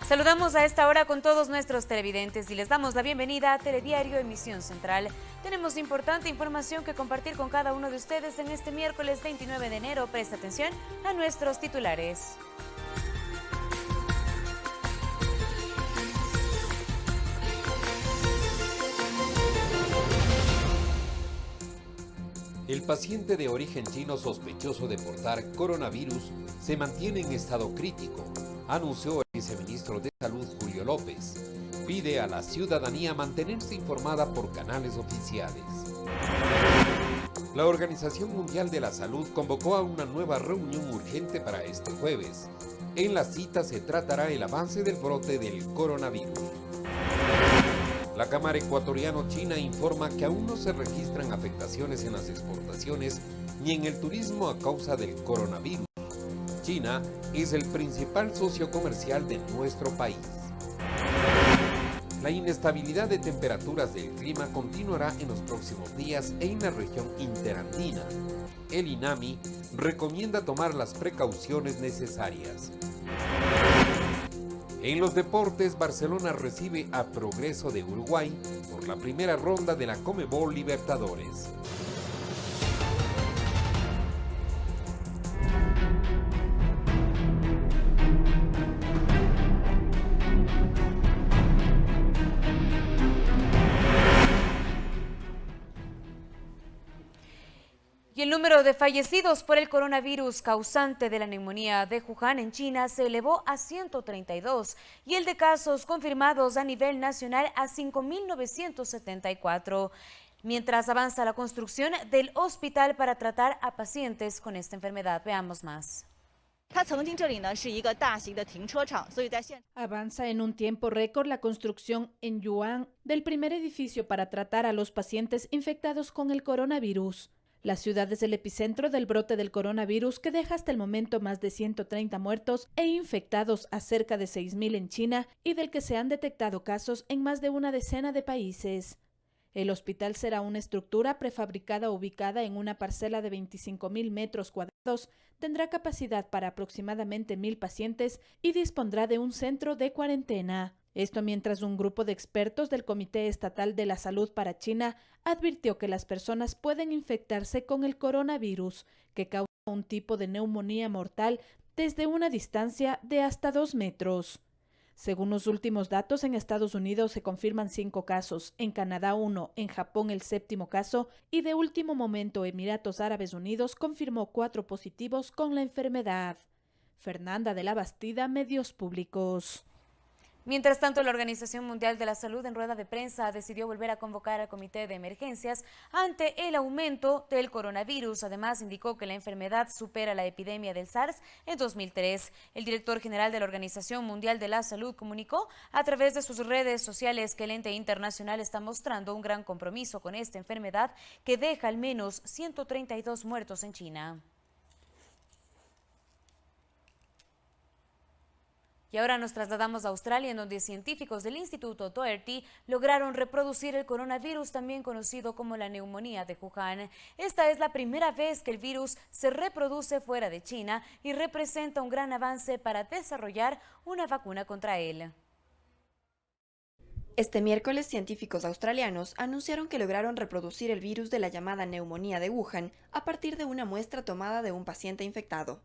Saludamos a esta hora con todos nuestros televidentes y les damos la bienvenida a Telediario Emisión Central. Tenemos importante información que compartir con cada uno de ustedes en este miércoles 29 de enero. Presta atención a nuestros titulares. El paciente de origen chino sospechoso de portar coronavirus se mantiene en estado crítico, anunció el viceministro de Salud Julio López. Pide a la ciudadanía mantenerse informada por canales oficiales. La Organización Mundial de la Salud convocó a una nueva reunión urgente para este jueves. En la cita se tratará el avance del brote del coronavirus. La Cámara Ecuatoriano-China informa que aún no se registran afectaciones en las exportaciones ni en el turismo a causa del coronavirus. China es el principal socio comercial de nuestro país. La inestabilidad de temperaturas del clima continuará en los próximos días en la región interandina. El INAMI recomienda tomar las precauciones necesarias. En los deportes, Barcelona recibe a Progreso de Uruguay por la primera ronda de la Conmebol Libertadores. Y el número de fallecidos por el coronavirus causante de la neumonía de Wuhan en China se elevó a 132 y el de casos confirmados a nivel nacional a 5.974, mientras avanza la construcción del hospital para tratar a pacientes con esta enfermedad. Veamos más. Avanza en un tiempo récord la construcción en Yuan del primer edificio para tratar a los pacientes infectados con el coronavirus. La ciudad es el epicentro del brote del coronavirus que deja hasta el momento más de 130 muertos e infectados a cerca de 6.000 en China y del que se han detectado casos en más de una decena de países. El hospital será una estructura prefabricada ubicada en una parcela de 25.000 metros cuadrados, tendrá capacidad para aproximadamente 1.000 pacientes y dispondrá de un centro de cuarentena. Esto mientras un grupo de expertos del Comité Estatal de la Salud para China advirtió que las personas pueden infectarse con el coronavirus, que causa un tipo de neumonía mortal desde una distancia de hasta 2 metros. Según los últimos datos, en Estados Unidos se confirman 5 casos, en Canadá 1, en Japón el 7º caso y de último momento Emiratos Árabes Unidos confirmó 4 positivos con la enfermedad. Fernanda de la Bastida, Medios Públicos. Mientras tanto, la Organización Mundial de la Salud en rueda de prensa decidió volver a convocar al Comité de Emergencias ante el aumento del coronavirus. Además, indicó que la enfermedad supera la epidemia del SARS en 2003. El director general de la Organización Mundial de la Salud comunicó a través de sus redes sociales que el ente internacional está mostrando un gran compromiso con esta enfermedad que deja al menos 132 muertos en China. Y ahora nos trasladamos a Australia, en donde científicos del Instituto Doherty lograron reproducir el coronavirus, también conocido como la neumonía de Wuhan. Esta es la primera vez que el virus se reproduce fuera de China y representa un gran avance para desarrollar una vacuna contra él. Este miércoles, científicos australianos anunciaron que lograron reproducir el virus de la llamada neumonía de Wuhan a partir de una muestra tomada de un paciente infectado.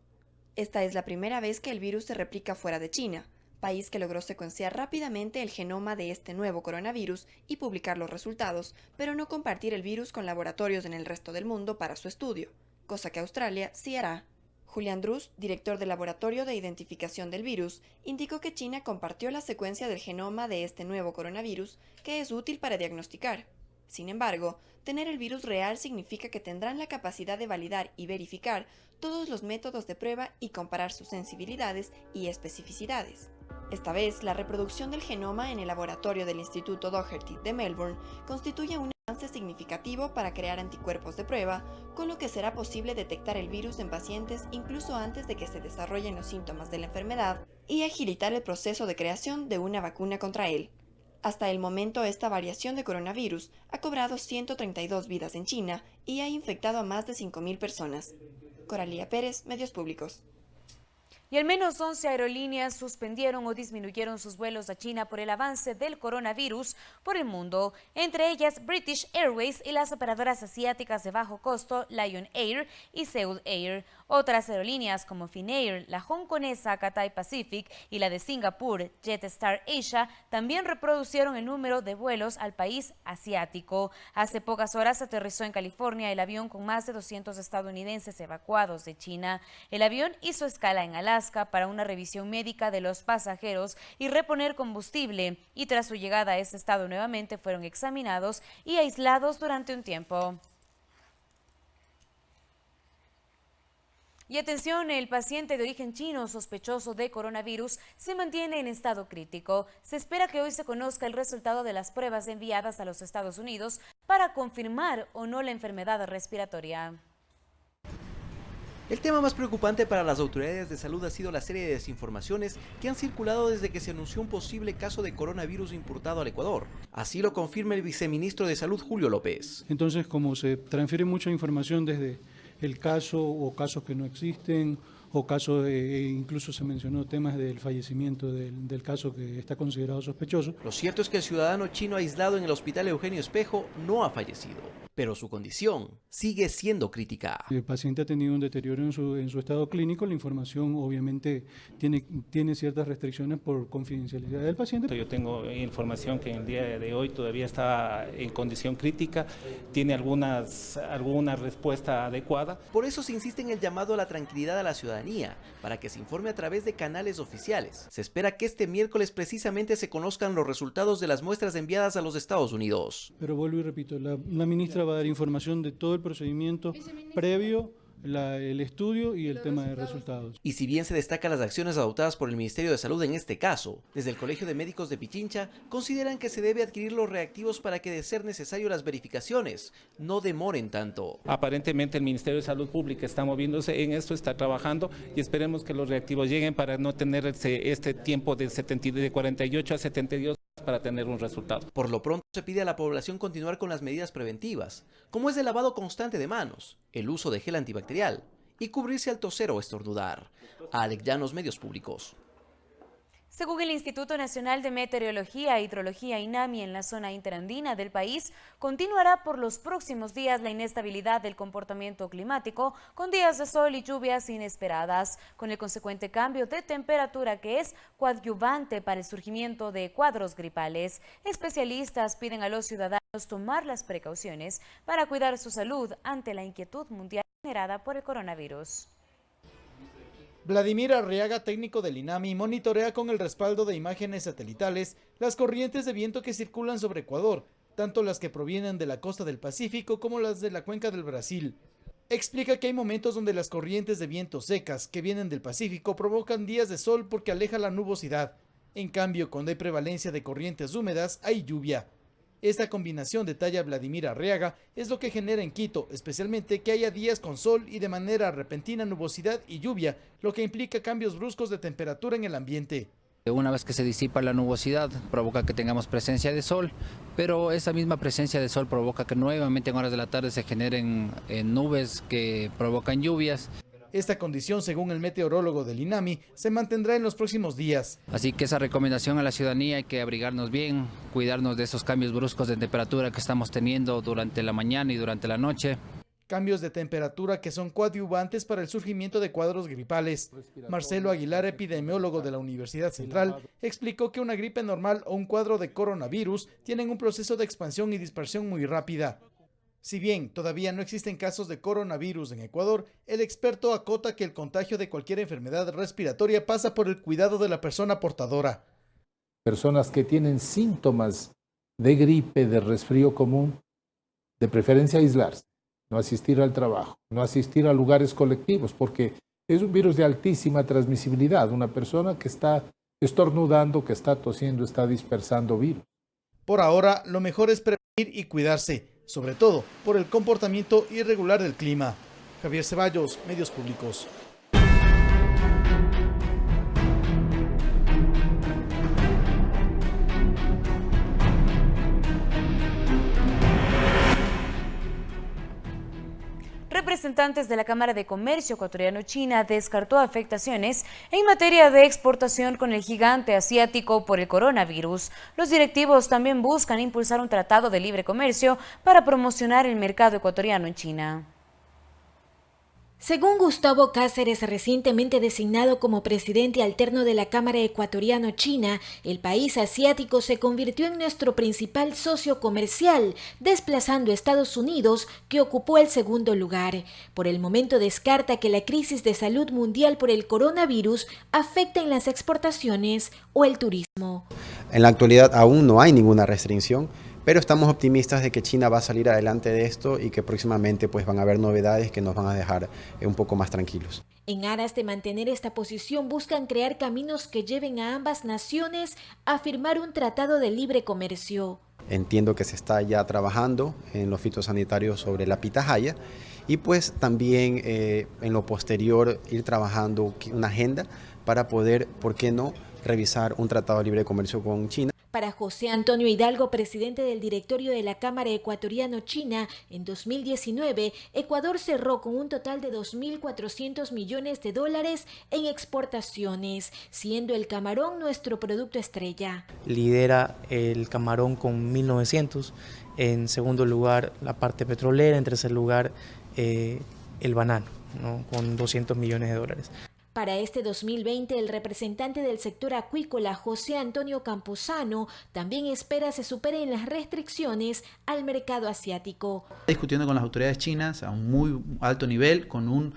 Esta es la primera vez que el virus se replica fuera de China, país que logró secuenciar rápidamente el genoma de este nuevo coronavirus y publicar los resultados, pero no compartir el virus con laboratorios en el resto del mundo para su estudio, cosa que Australia sí hará. Julian Drus, director del Laboratorio de Identificación del Virus, indicó que China compartió la secuencia del genoma de este nuevo coronavirus, que es útil para diagnosticar. Sin embargo, tener el virus real significa que tendrán la capacidad de validar y verificar todos los métodos de prueba y comparar sus sensibilidades y especificidades. Esta vez, la reproducción del genoma en el laboratorio del Instituto Doherty de Melbourne constituye un avance significativo para crear anticuerpos de prueba, con lo que será posible detectar el virus en pacientes incluso antes de que se desarrollen los síntomas de la enfermedad y agilitar el proceso de creación de una vacuna contra él. Hasta el momento, esta variación de coronavirus ha cobrado 132 vidas en China y ha infectado a más de 5.000 personas. Coralía Pérez, Medios Públicos. Y al menos 11 aerolíneas suspendieron o disminuyeron sus vuelos a China por el avance del coronavirus por el mundo, entre ellas British Airways y las operadoras asiáticas de bajo costo Lion Air y Seoul Air. Otras aerolíneas como Finnair, la hongkonesa Cathay Pacific y la de Singapur Jetstar Asia también reproducieron el número de vuelos al país asiático. Hace pocas horas aterrizó en California el avión con más de 200 estadounidenses evacuados de China. El avión hizo escala en Alaska para una revisión médica de los pasajeros y reponer combustible, y tras su llegada a ese estado nuevamente fueron examinados y aislados durante un tiempo. Y atención, el paciente de origen chino sospechoso de coronavirus se mantiene en estado crítico. Se espera que hoy se conozca el resultado de las pruebas enviadas a los Estados Unidos para confirmar o no la enfermedad respiratoria. El tema más preocupante para las autoridades de salud ha sido la serie de desinformaciones que han circulado desde que se anunció un posible caso de coronavirus importado al Ecuador. Así lo confirma el viceministro de Salud, Julio López. Entonces, como se transfiere mucha información desde el caso o casos que no existen, o casos, incluso se mencionó temas del fallecimiento del caso que está considerado sospechoso. Lo cierto es que el ciudadano chino aislado en el hospital Eugenio Espejo no ha fallecido, pero su condición sigue siendo crítica. El paciente ha tenido un deterioro en su estado clínico. La información obviamente tiene ciertas restricciones por confidencialidad del paciente. Yo tengo información que en el día de hoy todavía está en condición crítica, tiene alguna respuesta adecuada. Por eso se insiste en el llamado a la tranquilidad a la ciudadanía, para que se informe a través de canales oficiales. Se espera que este miércoles precisamente se conozcan los resultados de las muestras enviadas a los Estados Unidos. Pero vuelvo y repito, la ministra va a dar información de todo el procedimiento previo, el estudio y el tema de resultados. Y si bien se destacan las acciones adoptadas por el Ministerio de Salud en este caso, desde el Colegio de Médicos de Pichincha consideran que se debe adquirir los reactivos para que, de ser necesario, las verificaciones no demoren tanto. Aparentemente el Ministerio de Salud Pública está moviéndose en esto, está trabajando, y esperemos que los reactivos lleguen para no tener este tiempo de 48 a 72 para tener un resultado. Por lo pronto se pide a la población continuar con las medidas preventivas, como es el lavado constante de manos, el uso de gel antibacterial y cubrirse al toser o estornudar. Alex Llanos, Medios Públicos. Según el Instituto Nacional de Meteorología e Hidrología INAMI, en la zona interandina del país, continuará por los próximos días la inestabilidad del comportamiento climático, con días de sol y lluvias inesperadas, con el consecuente cambio de temperatura que es coadyuvante para el surgimiento de cuadros gripales. Especialistas piden a los ciudadanos tomar las precauciones para cuidar su salud ante la inquietud mundial generada por el coronavirus. Vladimir Arriaga, técnico del INAMI, monitorea con el respaldo de imágenes satelitales las corrientes de viento que circulan sobre Ecuador, tanto las que provienen de la costa del Pacífico como las de la cuenca del Brasil. Explica que hay momentos donde las corrientes de viento secas que vienen del Pacífico provocan días de sol porque aleja la nubosidad. En cambio, cuando hay prevalencia de corrientes húmedas, hay lluvia. Esta combinación, detalla Vladimir Arriaga, es lo que genera en Quito, especialmente que haya días con sol y de manera repentina nubosidad y lluvia, lo que implica cambios bruscos de temperatura en el ambiente. Una vez que se disipa la nubosidad, provoca que tengamos presencia de sol, pero esa misma presencia de sol provoca que nuevamente en horas de la tarde se generen nubes que provocan lluvias. Esta condición, según el meteorólogo del INAMI, se mantendrá en los próximos días. Así que esa recomendación a la ciudadanía, hay que abrigarnos bien, cuidarnos de esos cambios bruscos de temperatura que estamos teniendo durante la mañana y durante la noche. Cambios de temperatura que son coadyuvantes para el surgimiento de cuadros gripales. Marcelo Aguilar, epidemiólogo de la Universidad Central, explicó que una gripe normal o un cuadro de coronavirus tienen un proceso de expansión y dispersión muy rápida. Si bien todavía no existen casos de coronavirus en Ecuador, el experto acota que el contagio de cualquier enfermedad respiratoria pasa por el cuidado de la persona portadora. Personas que tienen síntomas de gripe, de resfrío común, de preferencia aislarse, no asistir al trabajo, no asistir a lugares colectivos, porque es un virus de altísima transmisibilidad. Una persona que está estornudando, que está tosiendo, está dispersando virus. Por ahora, lo mejor es prevenir y cuidarse, sobre todo por el comportamiento irregular del clima. Javier Ceballos, Medios Públicos. representantes de la Cámara de Comercio Ecuatoriano-China descartó afectaciones en materia de exportación con el gigante asiático por el coronavirus. Los directivos también buscan impulsar un tratado de libre comercio para promocionar el mercado ecuatoriano en China. Según Gustavo Cáceres, recientemente designado como presidente alterno de la Cámara Ecuatoriano-China, el país asiático se convirtió en nuestro principal socio comercial, desplazando a Estados Unidos, que ocupó el segundo lugar. Por el momento descarta que la crisis de salud mundial por el coronavirus afecte en las exportaciones o el turismo. En la actualidad aún no hay ninguna restricción, pero estamos optimistas de que China va a salir adelante de esto y que próximamente pues van a haber novedades que nos van a dejar un poco más tranquilos. En aras de mantener esta posición, buscan crear caminos que lleven a ambas naciones a firmar un tratado de libre comercio. Entiendo que se está ya trabajando en los fitosanitarios sobre la pitahaya y pues también en lo posterior ir trabajando una agenda para poder, ¿por qué no?, revisar un tratado de libre comercio con China. Para José Antonio Hidalgo, presidente del directorio de la Cámara Ecuatoriano-China, en 2019, Ecuador cerró con un total de 2.400 millones de dólares en exportaciones, siendo el camarón nuestro producto estrella. Lidera el camarón con 1.900, en segundo lugar la parte petrolera, en tercer lugar el banano, ¿no?, con 200 millones de dólares. Para este 2020, el representante del sector acuícola, José Antonio Camposano, también espera se superen las restricciones al mercado asiático. Discutiendo con las autoridades chinas a un muy alto nivel, con un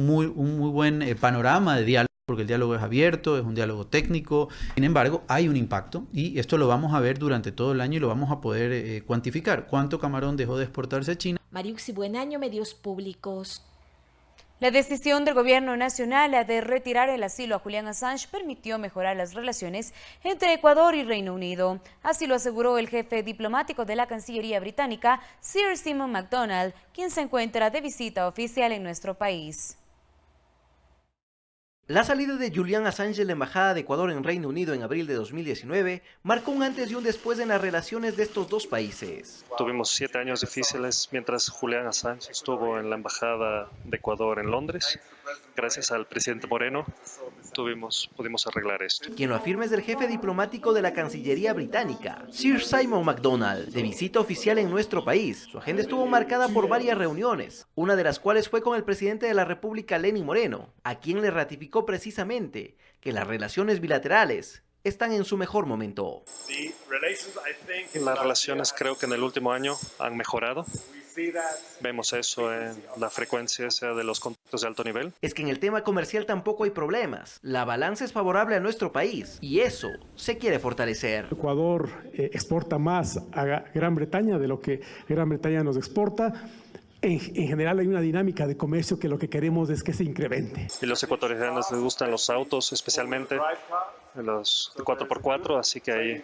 muy buen panorama de diálogo, porque el diálogo es abierto, es un diálogo técnico. Sin embargo, hay un impacto y esto lo vamos a ver durante todo el año y lo vamos a poder cuantificar. ¿Cuánto camarón dejó de exportarse a China? Mariuxi Buenaño, Medios Públicos. La decisión del gobierno nacional de retirar el asilo a Julian Assange permitió mejorar las relaciones entre Ecuador y Reino Unido. Así lo aseguró el jefe diplomático de la Cancillería británica, Sir Simon MacDonald, quien se encuentra de visita oficial en nuestro país. La salida de Julian Assange de la Embajada de Ecuador en Reino Unido en abril de 2019 marcó un antes y un después en las relaciones de estos dos países. Tuvimos 7 años difíciles mientras Julian Assange estuvo en la Embajada de Ecuador en Londres. Gracias al presidente Moreno pudimos arreglar esto. Quien lo afirma es el jefe diplomático de la Cancillería británica, Sir Simon MacDonald, de visita oficial en nuestro país. Su agenda estuvo marcada por varias reuniones, una de las cuales fue con el presidente de la República, Lenín Moreno, a quien le ratificó precisamente que las relaciones bilaterales están en su mejor momento. Las relaciones creo que en el último año han mejorado. Vemos eso en la frecuencia de los contactos de alto nivel. Es que en el tema comercial tampoco hay problemas. La balanza es favorable a nuestro país y eso se quiere fortalecer. Ecuador exporta más a Gran Bretaña de lo que Gran Bretaña nos exporta. En general hay una dinámica de comercio que lo que queremos es que se incremente. Y los ecuatorianos les gustan los autos, especialmente los 4x4, así que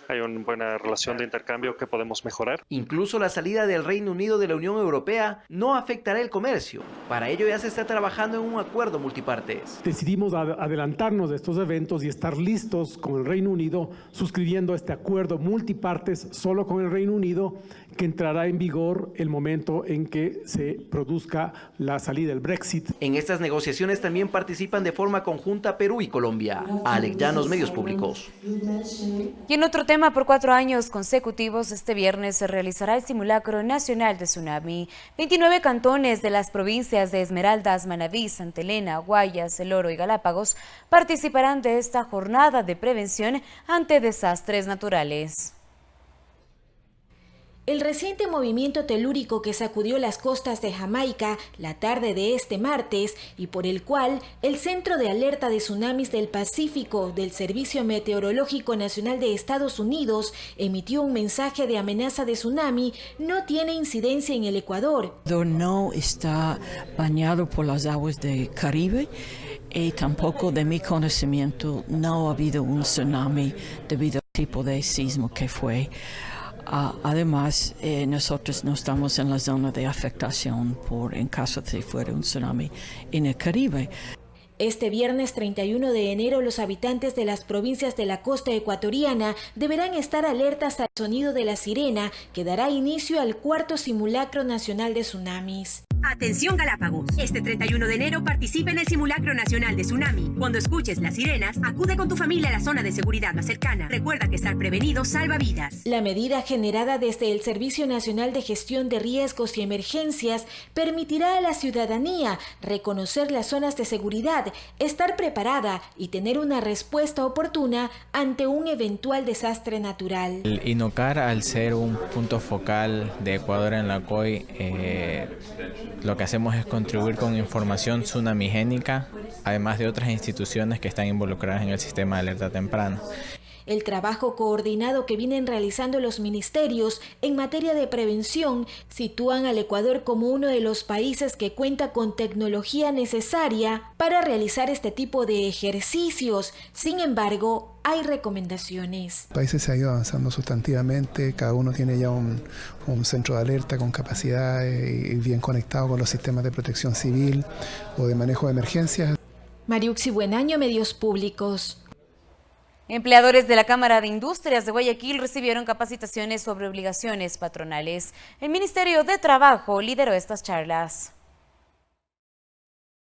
hay una buena relación de intercambio que podemos mejorar. Incluso la salida del Reino Unido de la Unión Europea no afectará el comercio. Para ello ya se está trabajando en un acuerdo multipartes. Decidimos adelantarnos de estos eventos y estar listos con el Reino Unido, suscribiendo este acuerdo multipartes solo con el Reino Unido, que entrará en vigor el momento en que se produzca la salida del Brexit. En estas negociaciones también participan de forma conjunta Perú y Colombia. Alex Llanos, Medios Públicos. Y en otro tema, por 4 años consecutivos, este viernes se realizará el simulacro nacional de tsunami. 29 cantones de las provincias de Esmeraldas, Manabí, Santa Elena, Guayas, El Oro y Galápagos participarán de esta jornada de prevención ante desastres naturales. El reciente movimiento telúrico que sacudió las costas de Jamaica la tarde de este martes y por el cual el Centro de Alerta de Tsunamis del Pacífico del Servicio Meteorológico Nacional de Estados Unidos emitió un mensaje de amenaza de tsunami, no tiene incidencia en el Ecuador. No está bañado por las aguas del Caribe. Y tampoco de mi conocimiento no ha habido un tsunami debido al tipo de sismo que fue. Además, nosotros no estamos en la zona de afectación en caso de fuera un tsunami en el Caribe. Este viernes 31 de enero, los habitantes de las provincias de la costa ecuatoriana deberán estar alertas al sonido de la sirena que dará inicio al 4º simulacro nacional de tsunamis. Atención Galápagos. Este 31 de enero participa en el simulacro nacional de tsunami. Cuando escuches las sirenas, acude con tu familia a la zona de seguridad más cercana. Recuerda que estar prevenido salva vidas. La medida generada desde el Servicio Nacional de Gestión de Riesgos y Emergencias permitirá a la ciudadanía reconocer las zonas de seguridad, estar preparada y tener una respuesta oportuna ante un eventual desastre natural. El INOCAR, al ser un punto focal de Ecuador en la COI, lo que hacemos es contribuir con información tsunamigénica, además de otras instituciones que están involucradas en el sistema de alerta temprana. El trabajo coordinado que vienen realizando los ministerios en materia de prevención sitúan al Ecuador como uno de los países que cuenta con tecnología necesaria para realizar este tipo de ejercicios. Sin embargo, hay recomendaciones. El país se ha ido avanzando sustantivamente, cada uno tiene ya un centro de alerta con capacidad y bien conectado con los sistemas de protección civil o de manejo de emergencias. Mariuxi Buenaño, Medios Públicos. Empleadores de la Cámara de Industrias de Guayaquil recibieron capacitaciones sobre obligaciones patronales. El Ministerio de Trabajo lideró estas charlas.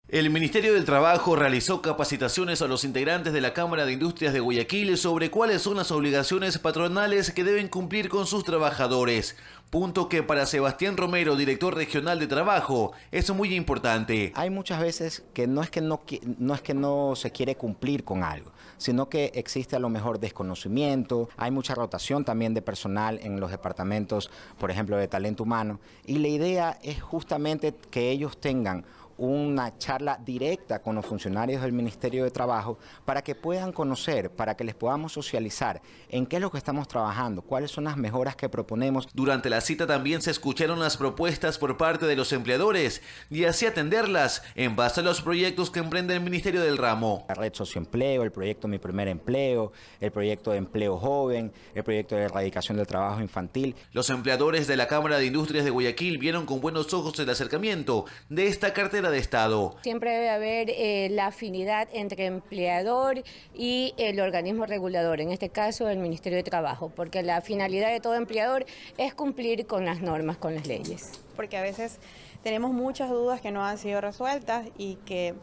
El Ministerio del Trabajo realizó capacitaciones a los integrantes de la Cámara de Industrias de Guayaquil sobre cuáles son las obligaciones patronales que deben cumplir con sus trabajadores. Punto que para Sebastián Romero, director regional de Trabajo, es muy importante. Hay muchas veces que no es que no se quiere cumplir con algo, sino que existe a lo mejor desconocimiento, hay mucha rotación también de personal en los departamentos, por ejemplo, de talento humano, y la idea es justamente que ellos tengan una charla directa con los funcionarios del Ministerio de Trabajo para que puedan conocer, para que les podamos socializar en qué es lo que estamos trabajando, cuáles son las mejoras que proponemos. Durante la cita también se escucharon las propuestas por parte de los empleadores y así atenderlas en base a los proyectos que emprende el Ministerio del Ramo. La red socioempleo, el proyecto Mi Primer Empleo, el proyecto de empleo joven, el proyecto de erradicación del trabajo infantil. Los empleadores de la Cámara de Industrias de Guayaquil vieron con buenos ojos el acercamiento de esta cartera de Estado. Siempre debe haber la afinidad entre empleador y el organismo regulador, en este caso el Ministerio de Trabajo, porque la finalidad de todo empleador es cumplir con las normas, con las leyes. Porque a veces tenemos muchas dudas que no han sido resueltas y que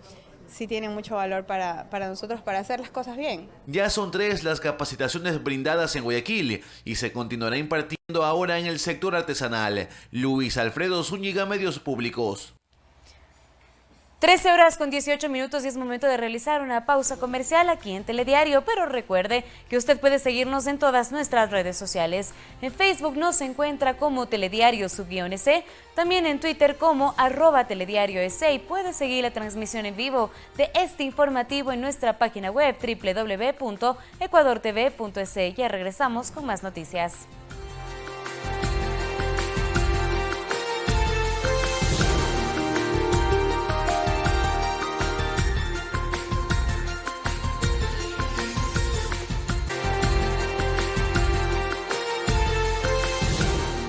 sí tienen mucho valor para nosotros para hacer las cosas bien. Ya son 3 las capacitaciones brindadas en Guayaquil y se continuará impartiendo ahora en el sector artesanal. Luis Alfredo Zúñiga, Medios Públicos. 13 horas con 18 minutos y es momento de realizar una pausa comercial aquí en Telediario, pero recuerde que usted puede seguirnos en todas nuestras redes sociales. En Facebook nos encuentra como Telediario_EC, también en Twitter como @TelediarioEC y puede seguir la transmisión en vivo de este informativo en nuestra página web www.ecuadortv.es. Ya regresamos con más noticias.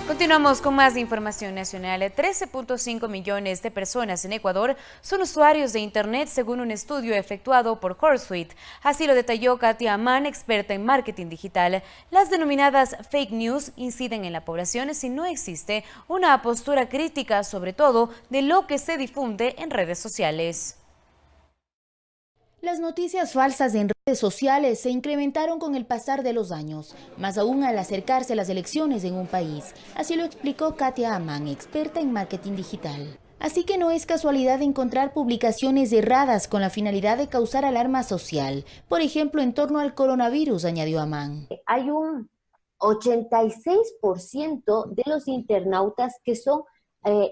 Continuamos con más información nacional. 13.5 millones de personas en Ecuador son usuarios de Internet según un estudio efectuado por Hootsuite. Así lo detalló Katia Amán, experta en marketing digital. Las denominadas fake news inciden en la población si no existe una postura crítica, sobre todo de lo que se difunde en redes sociales. Las noticias falsas en redes sociales se incrementaron con el pasar de los años, más aún al acercarse las elecciones en un país. Así lo explicó Katia Amán, experta en marketing digital. Así que no es casualidad encontrar publicaciones erradas con la finalidad de causar alarma social. Por ejemplo, en torno al coronavirus, añadió Amán. Hay un 86% de los internautas que son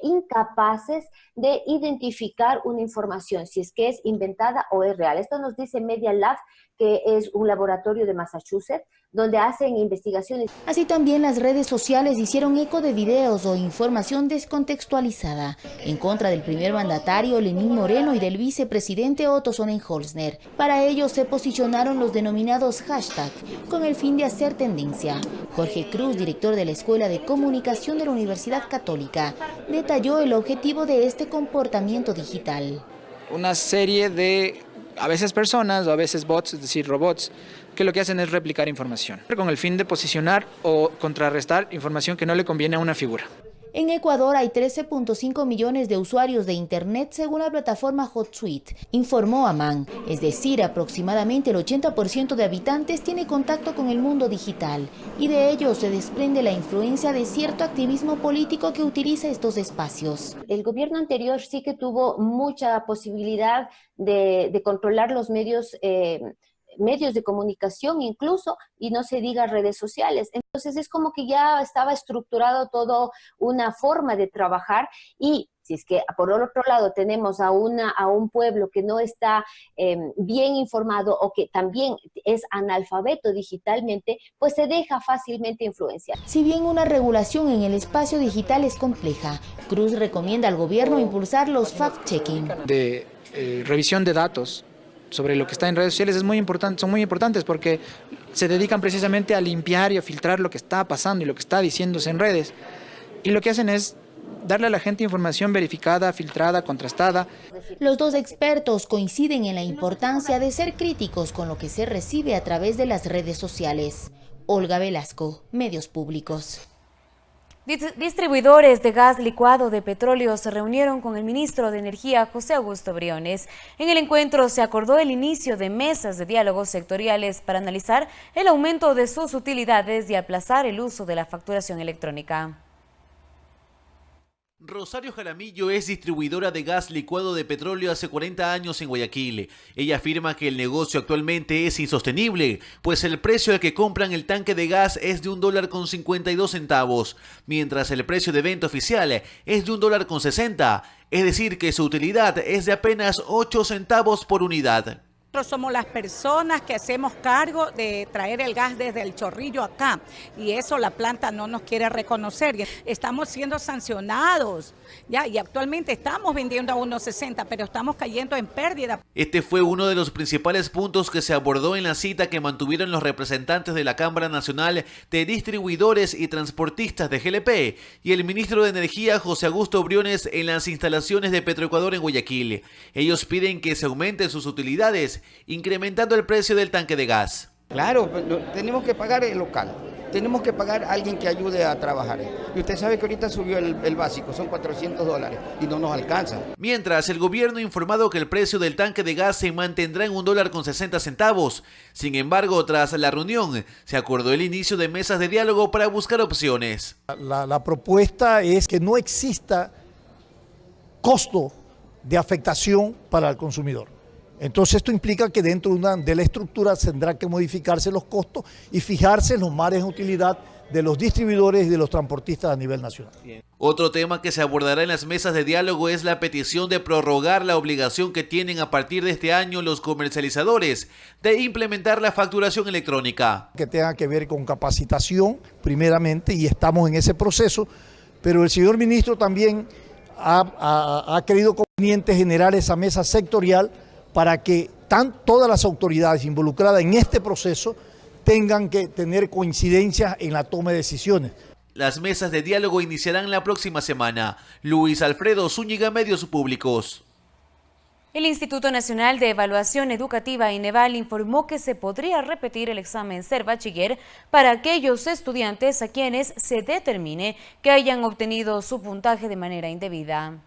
incapaces de identificar una información, si es que es inventada o es real. Esto nos dice Media Lab, que es un laboratorio de Massachusetts, donde hacen investigaciones. Así también las redes sociales hicieron eco de videos o información descontextualizada en contra del primer mandatario Lenín Moreno y del vicepresidente Otto Sonnenholzner. Para ello se posicionaron los denominados hashtag con el fin de hacer tendencia. Jorge Cruz, director de la Escuela de Comunicación de la Universidad Católica, detalló el objetivo de este comportamiento digital. Una serie de, a veces personas o a veces bots, es decir, robots, que lo que hacen es replicar información, con el fin de posicionar o contrarrestar información que no le conviene a una figura. En Ecuador hay 13.5 millones de usuarios de Internet según la plataforma HotSuite, informó Amán. Es decir, aproximadamente el 80% de habitantes tiene contacto con el mundo digital y de ello se desprende la influencia de cierto activismo político que utiliza estos espacios. El gobierno anterior sí que tuvo mucha posibilidad de controlar los medios de comunicación incluso, y no se diga redes sociales. Entonces es como que ya estaba estructurado todo una forma de trabajar, y si es que por otro lado tenemos a un pueblo que no está bien informado o que también es analfabeto digitalmente, pues se deja fácilmente influenciar. Si bien una regulación en el espacio digital es compleja, Cruz recomienda al gobierno impulsar los fact-checking. De revisión de datos sobre lo que está en redes sociales son muy importantes porque se dedican precisamente a limpiar y a filtrar lo que está pasando y lo que está diciéndose en redes. Y lo que hacen es darle a la gente información verificada, filtrada, contrastada. Los dos expertos coinciden en la importancia de ser críticos con lo que se recibe a través de las redes sociales. Olga Velasco, Medios Públicos. Distribuidores de gas licuado de petróleo se reunieron con el ministro de Energía, José Augusto Briones. En el encuentro se acordó el inicio de mesas de diálogos sectoriales para analizar el aumento de sus utilidades y aplazar el uso de la facturación electrónica. Rosario Jaramillo es distribuidora de gas licuado de petróleo hace 40 años en Guayaquil. Ella afirma que el negocio actualmente es insostenible, pues el precio al que compran el tanque de gas es de $1.52, mientras el precio de venta oficial es de $1.60, es decir que su utilidad es de apenas 8 centavos por unidad. Nosotros somos las personas que hacemos cargo de traer el gas desde el Chorrillo acá, y eso la planta no nos quiere reconocer. Estamos siendo sancionados, ¿ya? Y actualmente estamos vendiendo a 1.60, pero estamos cayendo en pérdida. Este fue uno de los principales puntos que se abordó en la cita que mantuvieron los representantes de la Cámara Nacional de Distribuidores y Transportistas de GLP y el ministro de Energía, José Augusto Briones, en las instalaciones de Petroecuador en Guayaquil. Ellos piden que se aumenten sus utilidades, incrementando el precio del tanque de gas. Claro, tenemos que pagar el local, tenemos que pagar a alguien que ayude a trabajar. Y usted sabe que ahorita subió el básico, son $400 y no nos alcanza. Mientras, el gobierno ha informado que el precio del tanque de gas se mantendrá en $1.60. Sin embargo, tras la reunión, se acordó el inicio de mesas de diálogo para buscar opciones. La propuesta es que no exista costo de afectación para el consumidor. Entonces esto implica que dentro de la estructura tendrá que modificarse los costos y fijarse en los márgenes de utilidad de los distribuidores y de los transportistas a nivel nacional. Otro tema que se abordará en las mesas de diálogo es la petición de prorrogar la obligación que tienen a partir de este año los comercializadores de implementar la facturación electrónica. Que tenga que ver con capacitación primeramente, y estamos en ese proceso, pero el señor ministro también ha creído conveniente generar esa mesa sectorial para que todas las autoridades involucradas en este proceso tengan que tener coincidencias en la toma de decisiones. Las mesas de diálogo iniciarán la próxima semana. Luis Alfredo Zúñiga, Medios Públicos. El Instituto Nacional de Evaluación Educativa, INEVAL, informó que se podría repetir el examen Ser Bachiller para aquellos estudiantes a quienes se determine que hayan obtenido su puntaje de manera indebida.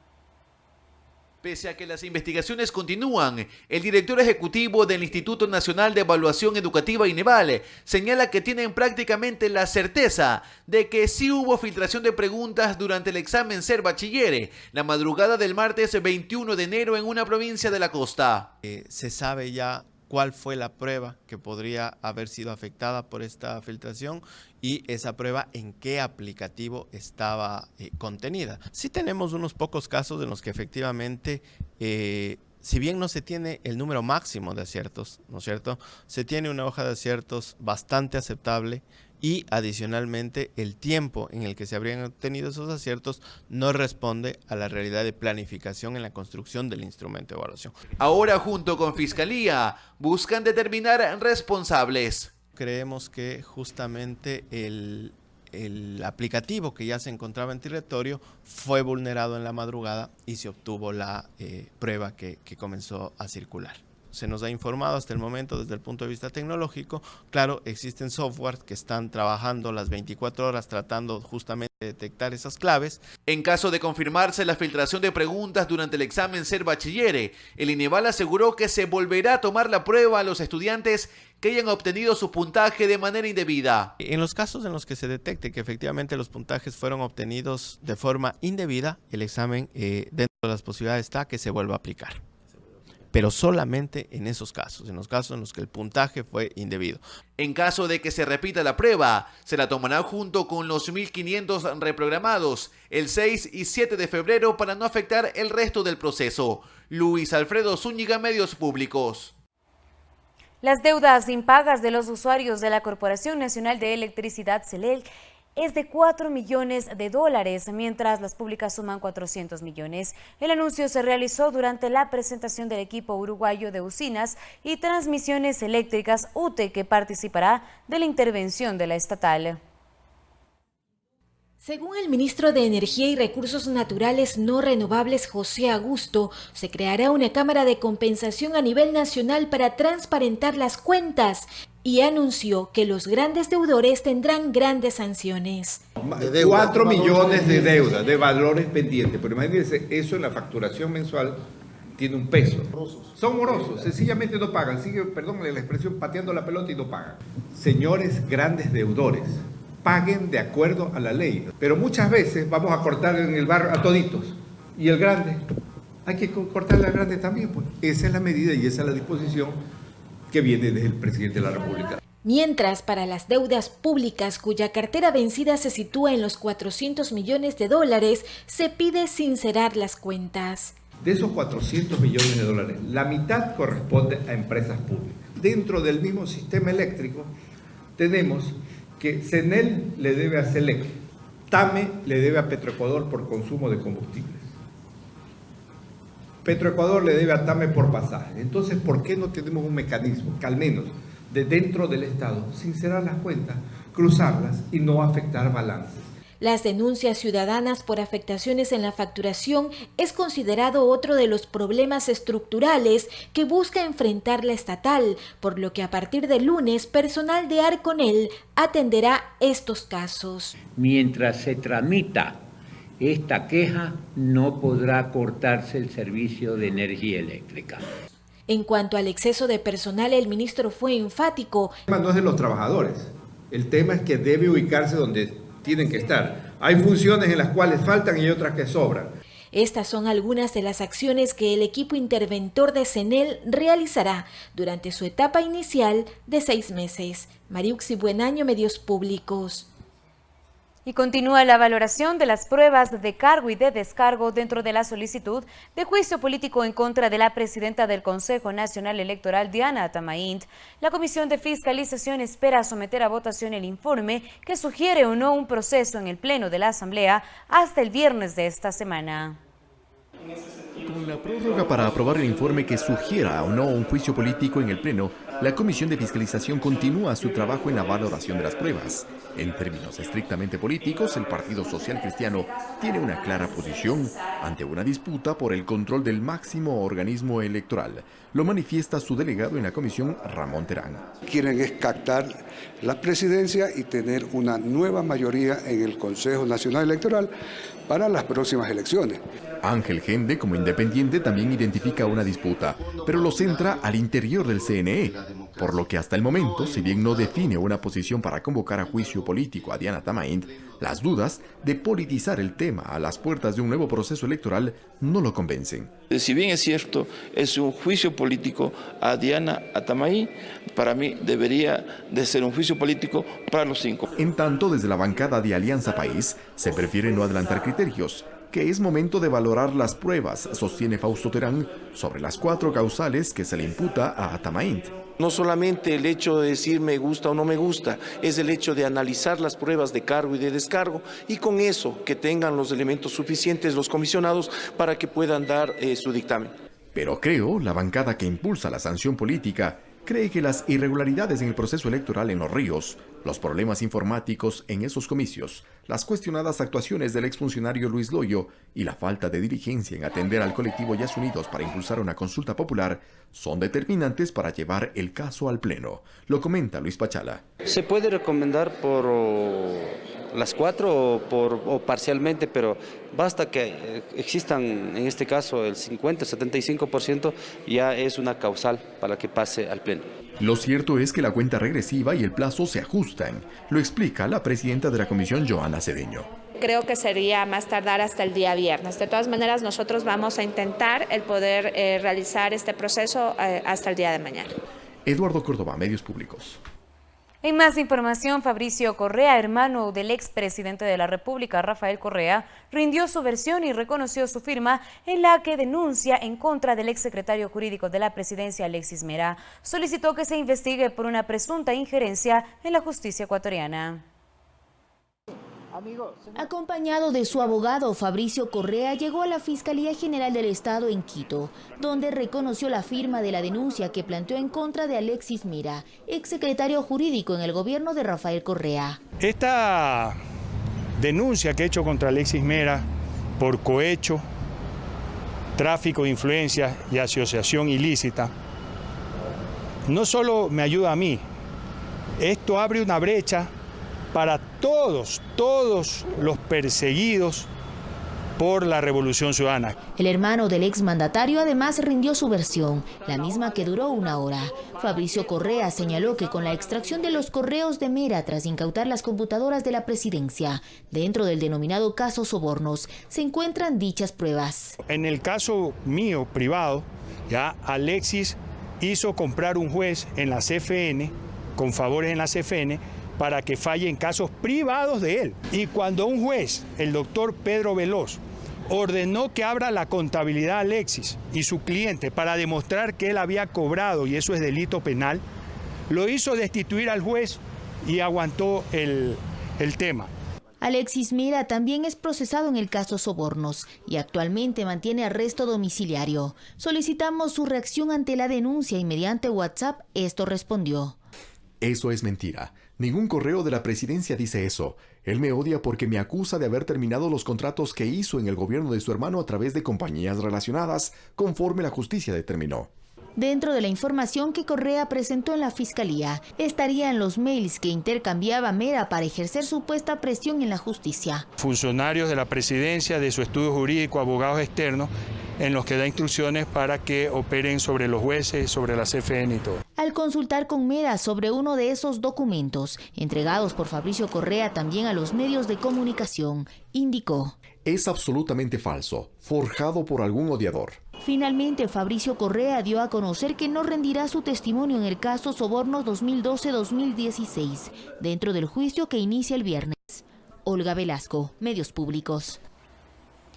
Pese a que las investigaciones continúan, el director ejecutivo del Instituto Nacional de Evaluación Educativa, INEVAL, señala que tienen prácticamente la certeza de que sí hubo filtración de preguntas durante el examen Ser Bachiller, la madrugada del martes 21 de enero en una provincia de la costa. Se sabe ya cuál fue la prueba que podría haber sido afectada por esta filtración y esa prueba en qué aplicativo estaba contenida. Sí tenemos unos pocos casos en los que efectivamente, si bien no se tiene el número máximo de aciertos, ¿no es cierto?, se tiene una hoja de aciertos bastante aceptable y adicionalmente el tiempo en el que se habrían obtenido esos aciertos no responde a la realidad de planificación en la construcción del instrumento de evaluación. Ahora, junto con Fiscalía, buscan determinar responsables. Creemos que justamente el aplicativo que ya se encontraba en territorio fue vulnerado en la madrugada y se obtuvo la prueba que comenzó a circular. se nos ha informado hasta el momento desde el punto de vista tecnológico, claro, existen software que están trabajando las 24 horas tratando justamente de detectar esas claves. En caso de confirmarse la filtración de preguntas durante el examen Ser Bachiller, el INEVAL aseguró que se volverá a tomar la prueba a los estudiantes que hayan obtenido su puntaje de manera indebida. En los casos en los que se detecte que efectivamente los puntajes fueron obtenidos de forma indebida, el examen dentro de las posibilidades está que se vuelva a aplicar. Pero solamente en esos casos, en los casos en los que el puntaje fue indebido. En caso de que se repita la prueba, se la tomará junto con los 1.500 reprogramados el 6 y 7 de febrero para no afectar el resto del proceso. Luis Alfredo Zúñiga, Medios Públicos. Las deudas impagas de los usuarios de la Corporación Nacional de Electricidad, CELEL, es de $4 millones, mientras las públicas suman 400 millones. El anuncio se realizó durante la presentación del equipo uruguayo de usinas y transmisiones eléctricas UTE, que participará de la intervención de la estatal. Según el ministro de Energía y Recursos Naturales No Renovables, José Augusto, se creará una cámara de compensación a nivel nacional para transparentar las cuentas y anunció que los grandes deudores tendrán grandes sanciones. 4 millones de deuda, de valores pendientes, pero imagínense, eso en la facturación mensual tiene un peso. Son morosos, sencillamente no pagan, sigue, perdónenle la expresión, pateando la pelota y no pagan. Señores grandes deudores, paguen de acuerdo a la ley. Pero muchas veces vamos a cortar en el barrio a toditos. Y el grande, hay que cortarle al grande también. Pues. Esa es la medida y esa es la disposición que viene desde el presidente de la República. Mientras, para las deudas públicas cuya cartera vencida se sitúa en los $400 millones, se pide sincerar las cuentas. De esos 400 millones de dólares, la mitad corresponde a empresas públicas. Dentro del mismo sistema eléctrico tenemos que CENEL le debe a CELEC, TAME le debe a Petroecuador por consumo de combustibles. Petroecuador le debe a TAME por pasaje. Entonces, ¿por qué no tenemos un mecanismo que al menos de dentro del Estado sincerar las cuentas, cruzarlas y no afectar balances? Las denuncias ciudadanas por afectaciones en la facturación es considerado otro de los problemas estructurales que busca enfrentar la estatal, por lo que a partir del lunes, personal de Arconel atenderá estos casos. Mientras se tramita esta queja, no podrá cortarse el servicio de energía eléctrica. En cuanto al exceso de personal, el ministro fue enfático. El tema no es de los trabajadores, el tema es que debe ubicarse donde tienen que estar. Hay funciones en las cuales faltan y otras que sobran. Estas son algunas de las acciones que el equipo interventor de CENEL realizará durante su etapa inicial de 6 meses. Mariuxi Buenaño, Medios Públicos. Y continúa la valoración de las pruebas de cargo y de descargo dentro de la solicitud de juicio político en contra de la presidenta del Consejo Nacional Electoral, Diana Atamaint. La Comisión de Fiscalización espera someter a votación el informe que sugiere o no un proceso en el Pleno de la Asamblea hasta el viernes de esta semana. Con la prórroga para aprobar el informe que sugiera o no un juicio político en el Pleno, la Comisión de Fiscalización continúa su trabajo en la valoración de las pruebas. En términos estrictamente políticos, el Partido Social Cristiano tiene una clara posición ante una disputa por el control del máximo organismo electoral. Lo manifiesta su delegado en la comisión, Ramón Terán. Quieren es captar la presidencia y tener una nueva mayoría en el Consejo Nacional Electoral para las próximas elecciones. Ángel Gende, como independiente, también identifica una disputa, pero lo centra al interior del CNE, por lo que hasta el momento, si bien no define una posición para convocar a juicio político a Diana Atamaint, las dudas de politizar el tema a las puertas de un nuevo proceso electoral no lo convencen. Si bien es cierto, es un juicio político a Diana Atamaint, para mí debería de ser un juicio político para los 5. En tanto, desde la bancada de Alianza País, se prefiere no adelantar criterios, que es momento de valorar las pruebas, sostiene Fausto Terán, sobre las 4 causales que se le imputa a Atamaint. No solamente el hecho de decir me gusta o no me gusta, es el hecho de analizar las pruebas de cargo y de descargo y con eso que tengan los elementos suficientes los comisionados para que puedan dar su dictamen. Pero creo, la bancada que impulsa la sanción política cree que las irregularidades en el proceso electoral en Los Ríos los problemas informáticos en esos comicios, las cuestionadas actuaciones del exfuncionario Luis Loyo y la falta de diligencia en atender al colectivo Yas Unidos para impulsar una consulta popular son determinantes para llevar el caso al Pleno. Lo comenta Luis Pachala. Se puede recomendar por las 4 o parcialmente, pero basta que existan, en este caso, el 50, el 75%, ya es una causal para que pase al Pleno. Lo cierto es que la cuenta regresiva y el plazo se ajustan, lo explica la presidenta de la comisión, Joana Cedeño. Creo que sería más tardar hasta el día viernes. De todas maneras, nosotros vamos a intentar el poder realizar este proceso hasta el día de mañana. Eduardo Córdoba, Medios Públicos. En más información, Fabricio Correa, hermano del expresidente de la República, Rafael Correa, rindió su versión y reconoció su firma en la que denuncia en contra del exsecretario jurídico de la presidencia, Alexis Mera. Solicitó que se investigue por una presunta injerencia en la justicia ecuatoriana. Acompañado de su abogado, Fabricio Correa llegó a la Fiscalía General del Estado en Quito, donde reconoció la firma de la denuncia que planteó en contra de Alexis Mera, exsecretario jurídico en el gobierno de Rafael Correa. Esta denuncia que he hecho contra Alexis Mera por cohecho, tráfico de influencias y asociación ilícita, no solo me ayuda a mí, esto abre una brecha para todos los perseguidos por la Revolución Ciudadana. El hermano del exmandatario además rindió su versión, la misma que duró 1 hora. Fabricio Correa señaló que con la extracción de los correos de Mera tras incautar las computadoras de la presidencia, dentro del denominado caso Sobornos, se encuentran dichas pruebas. En el caso mío, privado, ya Alexis hizo comprar un juez en la CFN, con favores en la CFN, para que falle en casos privados de él. Y cuando un juez, el doctor Pedro Veloz, ordenó que abra la contabilidad a Alexis y su cliente para demostrar que él había cobrado, y eso es delito penal, lo hizo destituir al juez y aguantó el tema. Alexis Mera también es procesado en el caso Sobornos y actualmente mantiene arresto domiciliario. Solicitamos su reacción ante la denuncia y mediante WhatsApp esto respondió. Eso es mentira. Ningún correo de la presidencia dice eso. Él me odia porque me acusa de haber terminado los contratos que hizo en el gobierno de su hermano a través de compañías relacionadas, conforme la justicia determinó. Dentro de la información que Correa presentó en la Fiscalía, estarían los mails que intercambiaba Mera para ejercer supuesta presión en la justicia. Funcionarios de la presidencia, de su estudio jurídico, abogados externos, en los que da instrucciones para que operen sobre los jueces, sobre la CFN y todo. Al consultar con Mera sobre uno de esos documentos, entregados por Fabricio Correa también a los medios de comunicación, indicó: es absolutamente falso, forjado por algún odiador. Finalmente, Fabricio Correa dio a conocer que no rendirá su testimonio en el caso Sobornos 2012-2016, dentro del juicio que inicia el viernes. Olga Velasco, Medios Públicos.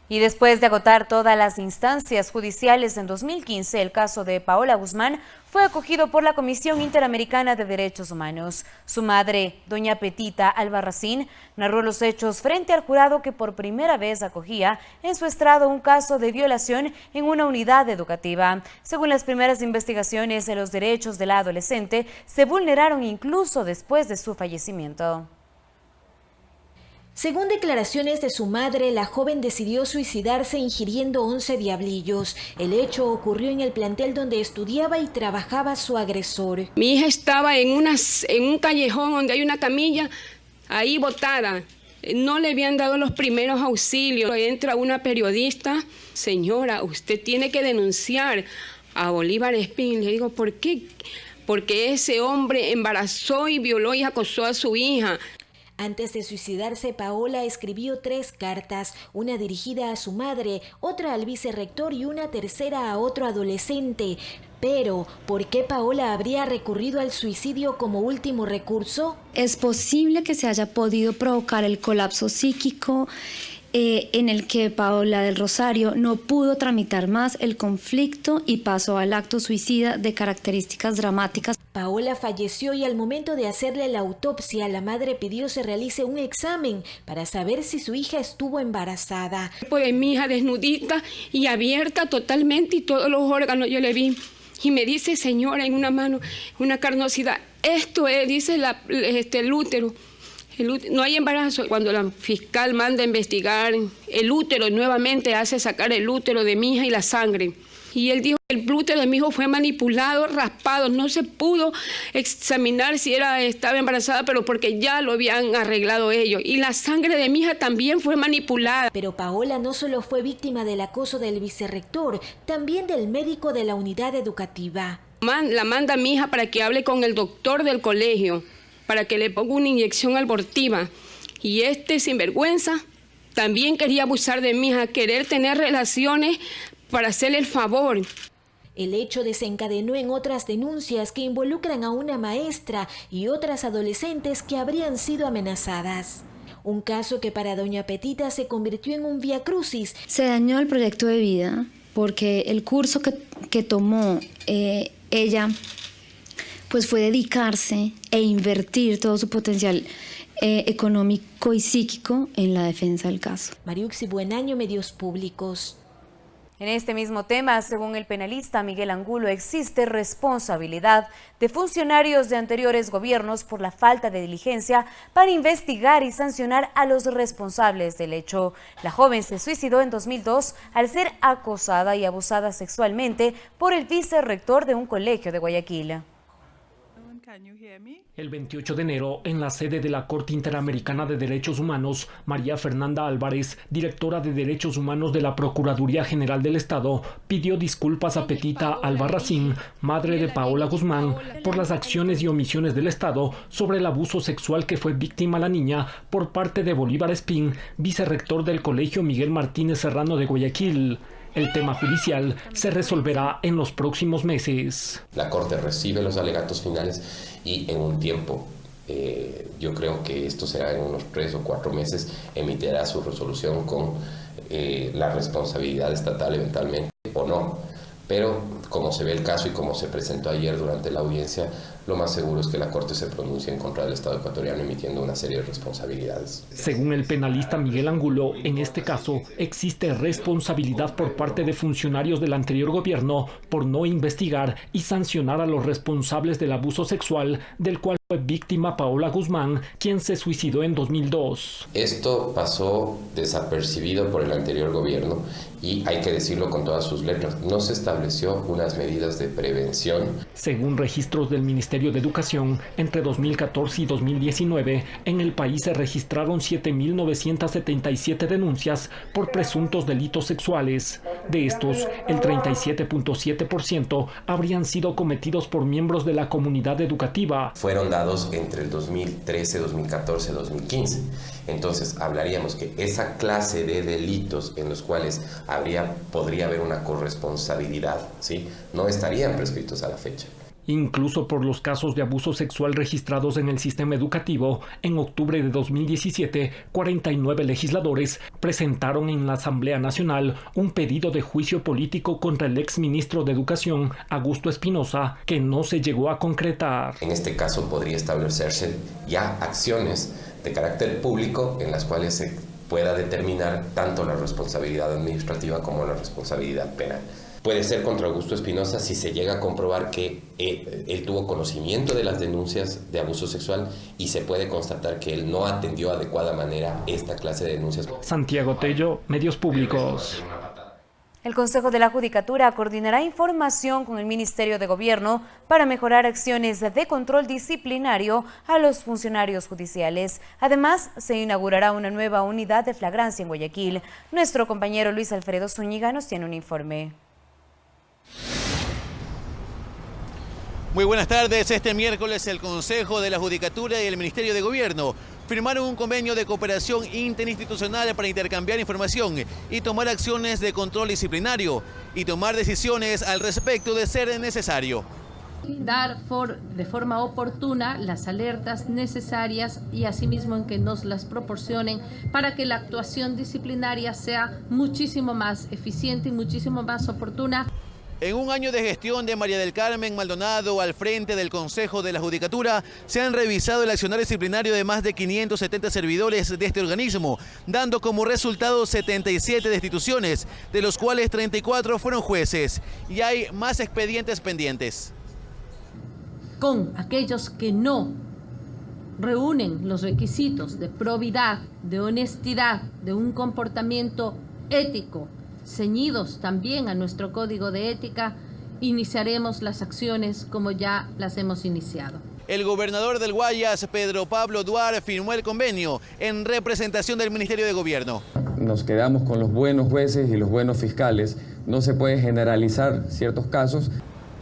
Y después de agotar todas las instancias judiciales en 2015, el caso de Paola Guzmán fue acogido por la Comisión Interamericana de Derechos Humanos. Su madre, doña Petita Albarracín, narró los hechos frente al jurado que por primera vez acogía en su estrado un caso de violación en una unidad educativa. Según las primeras investigaciones, los derechos de la adolescente se vulneraron incluso después de su fallecimiento. Según declaraciones de su madre, la joven decidió suicidarse ingiriendo 11 diablillos. El hecho ocurrió en el plantel donde estudiaba y trabajaba su agresor. Mi hija estaba en un callejón donde hay una camilla, ahí botada. No le habían dado los primeros auxilios. Entra una periodista: señora, usted tiene que denunciar a Bolívar Espín. Le digo: ¿por qué? Porque ese hombre embarazó y violó y acosó a su hija. Antes de suicidarse, Paola escribió 3 cartas, una dirigida a su madre, otra al vicerrector y una tercera a otro adolescente. Pero, ¿por qué Paola habría recurrido al suicidio como último recurso? Es posible que se haya podido provocar el colapso psíquico en el que Paola del Rosario no pudo tramitar más el conflicto y pasó al acto suicida de características dramáticas. Paola falleció y al momento de hacerle la autopsia, la madre pidió se realice un examen para saber si su hija estuvo embarazada. Pues mi hija desnudita y abierta totalmente y todos los órganos yo le vi. Y me dice: señora, en una mano, una carnosidad Esto es, dice el útero. No hay embarazo. Cuando la fiscal manda a investigar el útero, nuevamente hace sacar el útero de mi hija y la sangre. Y él dijo que el útero de mi hijo fue manipulado, raspado. No se pudo examinar si estaba embarazada, pero porque ya lo habían arreglado ellos. Y la sangre de mi hija también fue manipulada. Pero Paola no solo fue víctima del acoso del vicerrector, también del médico de la unidad educativa. La manda a mi hija para que hable con el doctor del colegio, para que le ponga una inyección abortiva. Y sinvergüenza también quería abusar de mi hija, querer tener relaciones para hacerle el favor. El hecho desencadenó en otras denuncias que involucran a una maestra y otras adolescentes que habrían sido amenazadas. Un caso que para doña Petita se convirtió en un viacrucis. Se dañó el proyecto de vida porque el curso que tomó ella pues fue dedicarse e invertir todo su potencial económico y psíquico en la defensa del caso. Mariuxi Buenaño, Medios Públicos. En este mismo tema, según el penalista Miguel Angulo, existe responsabilidad de funcionarios de anteriores gobiernos por la falta de diligencia para investigar y sancionar a los responsables del hecho. La joven se suicidó en 2002 al ser acosada y abusada sexualmente por el vicerrector de un colegio de Guayaquil. El 28 de enero, en la sede de la Corte Interamericana de Derechos Humanos, María Fernanda Álvarez, directora de Derechos Humanos de la Procuraduría General del Estado, pidió disculpas a Petita Albarracín, madre de Paola Guzmán, por las acciones y omisiones del Estado sobre el abuso sexual que fue víctima la niña por parte de Bolívar Espín, vicerrector del Colegio Miguel Martínez Serrano de Guayaquil. El tema judicial se resolverá en los próximos meses. La Corte recibe los alegatos finales y en un tiempo, yo creo que esto será en unos 3 o 4 meses, emitirá su resolución con la responsabilidad estatal eventualmente o no. Pero como se ve el caso y como se presentó ayer durante la audiencia, lo más seguro es que la Corte se pronuncie en contra del Estado ecuatoriano emitiendo una serie de responsabilidades. Según el penalista Miguel Angulo, en este caso existe responsabilidad por parte de funcionarios del anterior gobierno por no investigar y sancionar a los responsables del abuso sexual del cual fue víctima Paola Guzmán, quien se suicidó en 2002. Esto pasó desapercibido por el anterior gobierno y hay que decirlo con todas sus letras. No se estableció unas medidas de prevención. Según registros del Ministerio de Educación, entre 2014 y 2019, en el país se registraron 7.977 denuncias por presuntos delitos sexuales. De estos, el 37.7% habrían sido cometidos por miembros de la comunidad educativa. Fueron dados entre el 2013, 2014, 2015. Entonces, hablaríamos que esa clase de delitos en los cuales podría haber una corresponsabilidad, ¿sí?, no estarían prescritos a la fecha. Incluso por los casos de abuso sexual registrados en el sistema educativo, en octubre de 2017, 49 legisladores presentaron en la Asamblea Nacional un pedido de juicio político contra el exministro de Educación, Augusto Espinosa, que no se llegó a concretar. En este caso podría establecerse ya acciones de carácter público en las cuales se pueda determinar tanto la responsabilidad administrativa como la responsabilidad penal. Puede ser contra Augusto Espinosa si se llega a comprobar que él tuvo conocimiento de las denuncias de abuso sexual y se puede constatar que él no atendió de adecuada manera esta clase de denuncias. Santiago Tello, Medios Públicos. El Consejo de la Judicatura coordinará información con el Ministerio de Gobierno para mejorar acciones de control disciplinario a los funcionarios judiciales. Además, se inaugurará una nueva unidad de flagrancia en Guayaquil. Nuestro compañero Luis Alfredo Zúñiga nos tiene un informe. Muy buenas tardes. Este miércoles el Consejo de la Judicatura y el Ministerio de Gobierno firmaron un convenio de cooperación interinstitucional para intercambiar información y tomar acciones de control disciplinario y tomar decisiones al respecto de ser necesario. Dar de forma oportuna las alertas necesarias y asimismo en que nos las proporcionen para que la actuación disciplinaria sea muchísimo más eficiente y muchísimo más oportuna. En un año de gestión de María del Carmen Maldonado al frente del Consejo de la Judicatura, se han revisado el accionar disciplinario de más de 570 servidores de este organismo, dando como resultado 77 destituciones, de los cuales 34 fueron jueces, y hay más expedientes pendientes. con aquellos que no reúnen los requisitos de probidad, de honestidad, de un comportamiento ético, ceñidos también a nuestro código de ética, iniciaremos las acciones como ya las hemos iniciado. El gobernador del Guayas, Pedro Pablo Duarte, firmó el convenio en representación del Ministerio de Gobierno. Nos quedamos con los buenos jueces y los buenos fiscales. No se puede generalizar ciertos casos.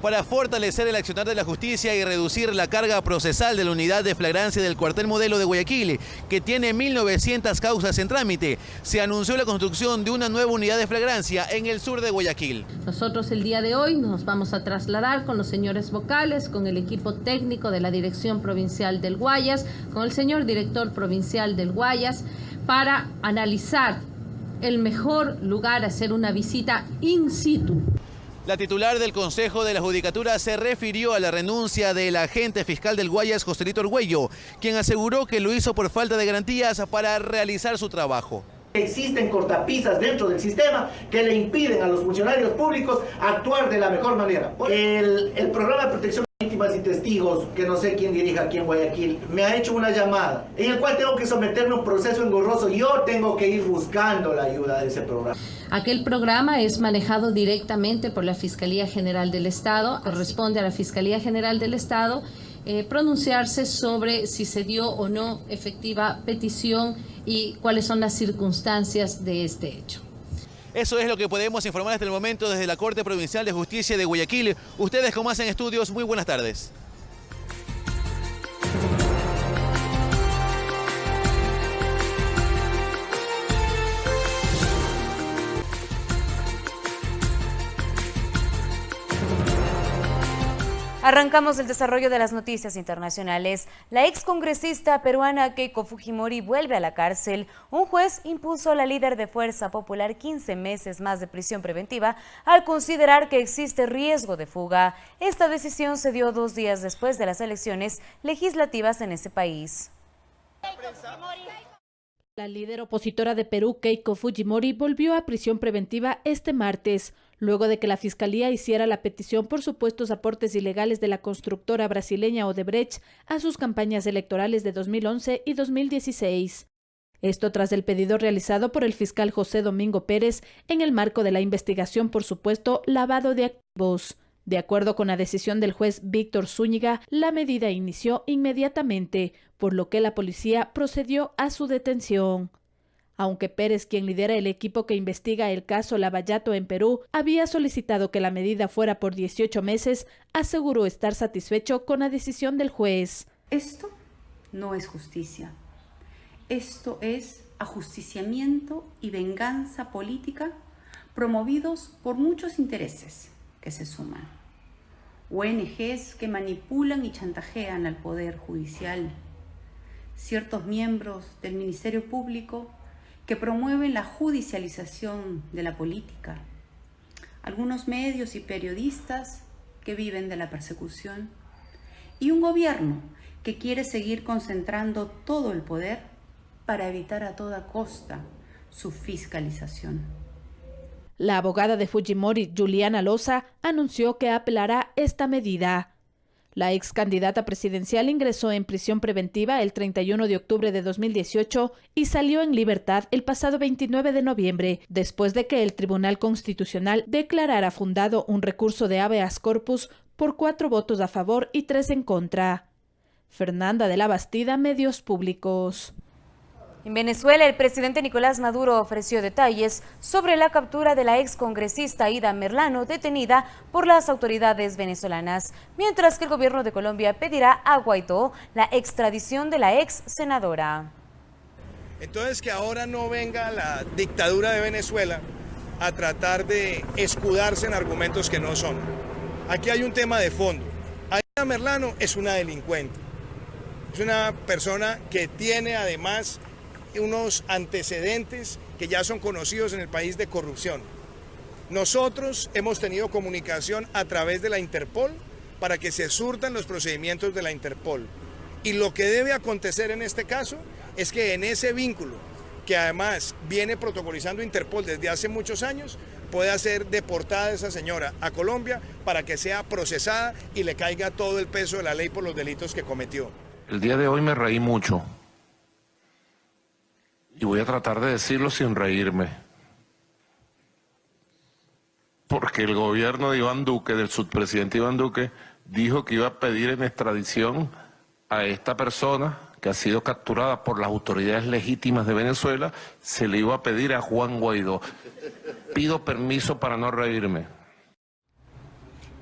Para fortalecer el accionar de la justicia y reducir la carga procesal de la unidad de flagrancia del cuartel modelo de Guayaquil, que tiene 1.900 causas en trámite, se anunció la construcción de una nueva unidad de flagrancia en el sur de Guayaquil. Nosotros el día de hoy nos vamos a trasladar con los señores vocales, con el equipo técnico de la Dirección Provincial del Guayas, con el señor director provincial del Guayas, para analizar el mejor lugar, hacer una visita in situ. La titular del Consejo de la Judicatura se refirió a la renuncia del agente fiscal del Guayas, Joselito Argüello, quien aseguró que lo hizo por falta de garantías para realizar su trabajo. Existen cortapisas dentro del sistema que le impiden a los funcionarios públicos actuar de la mejor manera. El programa de protección de víctimas y testigos, que no sé quién dirige aquí en Guayaquil, me ha hecho una llamada en el cual tengo que someterme a un proceso engorroso. Yo tengo que ir buscando la ayuda de ese programa. Aquel programa es manejado directamente por la Fiscalía General del Estado. Corresponde a la Fiscalía General del Estado pronunciarse sobre si se dio o no efectiva petición y cuáles son las circunstancias de este hecho. Eso es lo que podemos informar hasta el momento desde la Corte Provincial de Justicia de Guayaquil. Ustedes como hacen estudios, muy buenas tardes. Arrancamos el desarrollo de las noticias internacionales. La excongresista peruana Keiko Fujimori vuelve a la cárcel. Un juez impuso a la líder de Fuerza Popular 15 meses más de prisión preventiva al considerar que existe riesgo de fuga. Esta decisión se dio 2 días después de las elecciones legislativas en ese país. La líder opositora de Perú, Keiko Fujimori, volvió a prisión preventiva este martes, luego de que la Fiscalía hiciera la petición por supuestos aportes ilegales de la constructora brasileña Odebrecht a sus campañas electorales de 2011 y 2016. Esto tras el pedido realizado por el fiscal José Domingo Pérez en el marco de la investigación por supuesto lavado de activos. De acuerdo con la decisión del juez Víctor Zúñiga, la medida inició inmediatamente, por lo que la policía procedió a su detención. Aunque Pérez, quien lidera el equipo que investiga el caso Lavallato en Perú, había solicitado que la medida fuera por 18 meses, aseguró estar satisfecho con la decisión del juez. Esto no es justicia. Esto es ajusticiamiento y venganza política promovidos por muchos intereses que se suman. ONGs que manipulan y chantajean al Poder Judicial. Ciertos miembros del Ministerio Público que promueven la judicialización de la política. Algunos medios y periodistas que viven de la persecución. Y un gobierno que quiere seguir concentrando todo el poder para evitar a toda costa su fiscalización. La abogada de Fujimori, Juliana Loza, anunció que apelará esta medida. La ex candidata presidencial ingresó en prisión preventiva el 31 de octubre de 2018 y salió en libertad el pasado 29 de noviembre, después de que el Tribunal Constitucional declarara fundado un recurso de habeas corpus por 4 votos a favor y 3 en contra. Fernanda de la Bastida, Medios Públicos. En Venezuela, el presidente Nicolás Maduro ofreció detalles sobre la captura de la excongresista Ida Merlano, detenida por las autoridades venezolanas, mientras que el gobierno de Colombia pedirá a Guaidó la extradición de la ex senadora. Entonces, que ahora no venga la dictadura de Venezuela a tratar de escudarse en argumentos que no son. Aquí hay un tema de fondo. Ida Merlano es una delincuente, es una persona que tiene además unos antecedentes que ya son conocidos en el país de corrupción. Nosotros hemos tenido comunicación a través de la Interpol para que se surtan los procedimientos de la Interpol. Y lo que debe acontecer en este caso es que en ese vínculo que además viene protocolizando Interpol desde hace muchos años, pueda ser deportada esa señora a Colombia para que sea procesada y le caiga todo el peso de la ley por los delitos que cometió. El día de hoy me reí mucho y voy a tratar de decirlo sin reírme, porque el gobierno de Iván Duque, del subpresidente Iván Duque, dijo que iba a pedir en extradición a esta persona que ha sido capturada por las autoridades legítimas de Venezuela, se le iba a pedir a Juan Guaidó. Pido permiso para no reírme.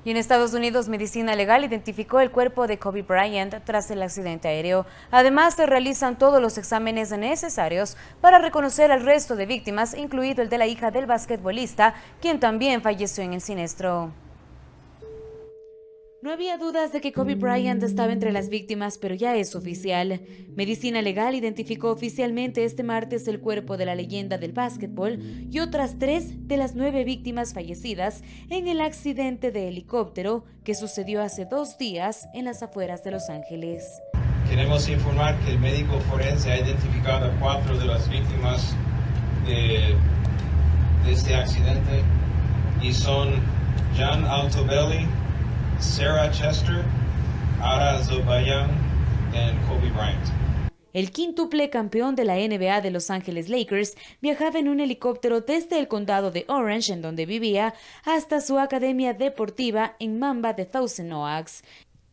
Y en Estados Unidos, Medicina Legal identificó el cuerpo de Kobe Bryant tras el accidente aéreo. Además, se realizan todos los exámenes necesarios para reconocer al resto de víctimas, incluido el de la hija del basquetbolista, quien también falleció en el siniestro. No había dudas de que Kobe Bryant estaba entre las víctimas, pero ya es oficial. Medicina Legal identificó oficialmente este martes el cuerpo de la leyenda del básquetbol y otras 3 de las 9 víctimas fallecidas en el accidente de helicóptero que sucedió hace 2 días en las afueras de Los Ángeles. Queremos informar que el médico forense ha identificado a 4 de las víctimas de este accidente y son John Altobelli, Sarah Chester, Ara Zobayan y Kobe Bryant. El quíntuple campeón de la NBA de Los Ángeles Lakers viajaba en un helicóptero desde el condado de Orange, en donde vivía, hasta su academia deportiva en Mamba de Thousand Oaks,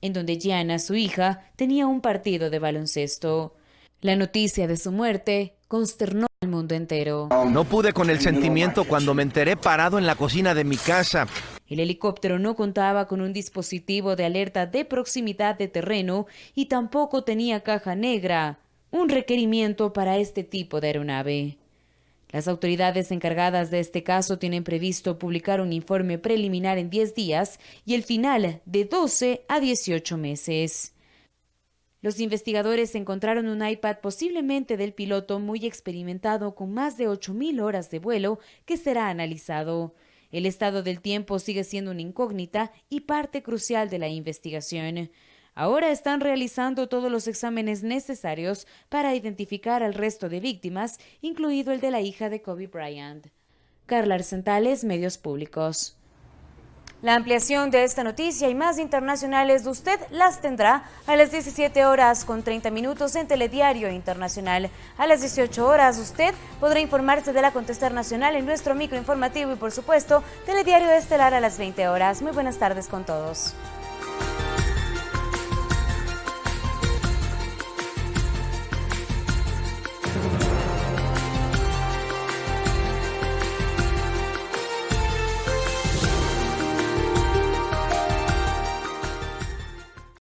en donde Gianna, su hija, tenía un partido de baloncesto. La noticia de su muerte consternó al mundo entero. No pude con el sentimiento cuando me enteré parado en la cocina de mi casa. El helicóptero no contaba con un dispositivo de alerta de proximidad de terreno y tampoco tenía caja negra, un requerimiento para este tipo de aeronave. Las autoridades encargadas de este caso tienen previsto publicar un informe preliminar en 10 días y el final de 12 a 18 meses. Los investigadores encontraron un iPad posiblemente del piloto muy experimentado con más de 8,000 horas de vuelo que será analizado. El estado del tiempo sigue siendo una incógnita y parte crucial de la investigación. Ahora están realizando todos los exámenes necesarios para identificar al resto de víctimas, incluido el de la hija de Kobe Bryant. Carla Arcentales, Medios Públicos. La ampliación de esta noticia y más internacionales usted las tendrá a las 17:30 en Telediario Internacional. A las 18 horas usted podrá informarse del acontecer nacional en nuestro microinformativo y por supuesto Telediario Estelar a las 20 horas. Muy buenas tardes con todos.